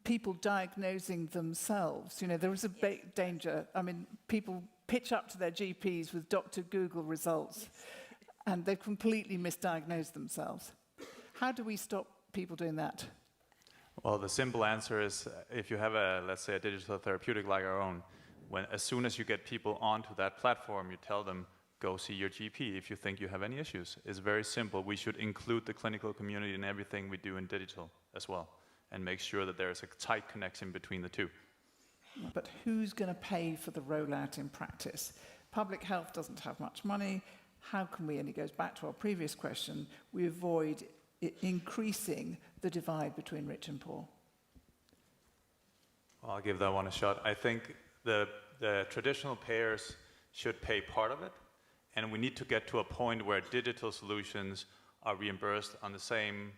people diagnosing themselves. You know, there is a big danger. I mean, people pitch up to their GPs with Dr. Google results, and they've completely misdiagnosed themselves. How do we stop people doing that? Well, the simple answer is if you have let's say a digital therapeutic like our own, as soon as you get people onto that platform, you tell them, go see your GP if you think you have any issues. It's very simple. We should include the clinical community in everything we do in digital as well, and make sure that there's a tight connection between the two. But who's going to pay for the rollout in practice? Public health doesn't have much money. How can we, and it goes back to our previous question, we avoid increasing the divide between rich and poor? Well, I'll give that one a shot. I think the traditional payers should pay part of it, and we need to get to a point where digital solutions are reimbursed on the same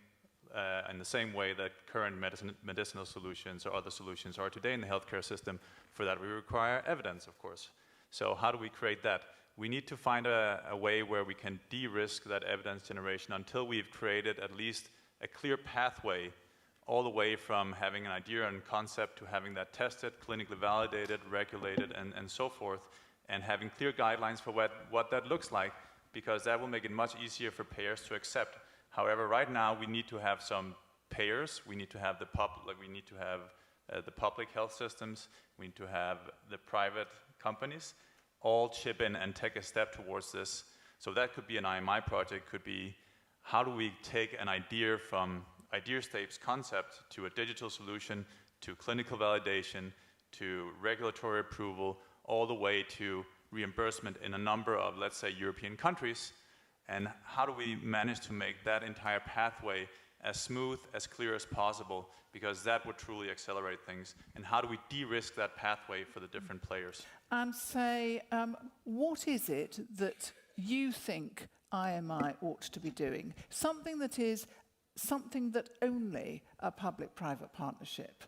in the same way that current medicinal solutions or other solutions are today in the healthcare system. For that, we require evidence, of course. So how do we create that? We need to find a way where we can de-risk that evidence generation until we've created at least a clear pathway all the way from having an idea and concept to having that tested, clinically validated, regulated, and so forth, and having clear guidelines for what that looks like, because that will make it much easier for payers to accept. However, right now we need to have some payers. We need to have the public health systems. We need to have the private companies all chip in and take a step towards this. So that could be an IMI project. Could be how do we take an idea from idea stage concept to a digital solution, to clinical validation, to regulatory approval, all the way to reimbursement in a number of, let's say, European countries. And how do we manage to make that entire pathway as smooth, as clear as possible, because that would truly accelerate things. And how do we de-risk that pathway for the different players? And say, what is it that you think IMI ought to be doing? Something that only a public-private partnership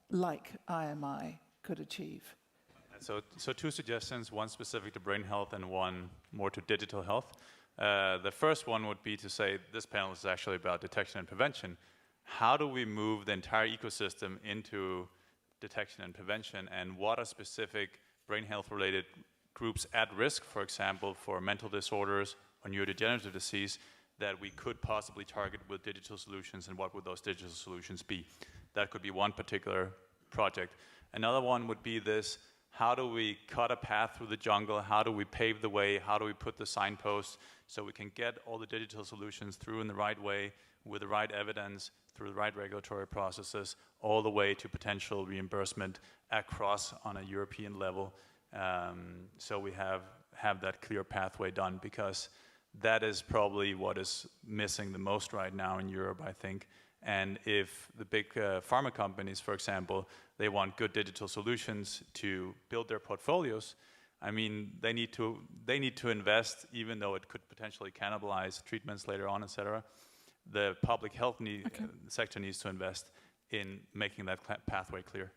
like IMI could achieve. So two suggestions, one specific to brain health and one more to digital health. The first one would be to say, this panel is actually about detection and prevention. How do we move the entire ecosystem into detection and prevention, and what are specific brain health related groups at risk, for example, for mental disorders or neurodegenerative disease, that we could possibly target with digital solutions, and what would those digital solutions be? That could be one particular project. Another one would be this: how do we cut a path through the jungle? How do we pave the way? How do we put the signposts so we can get all the digital solutions through in the right way, with the right evidence, through the right regulatory processes, all the way to potential reimbursement across on a European level. So we have that clear pathway done, because that is probably what is missing the most right now in Europe, I think. And if the big pharma companies, for example, they want good digital solutions to build their portfolios, I mean, they need to invest, even though it could potentially cannibalize treatments later on, etc. The public health sector needs to invest in making that pathway clear.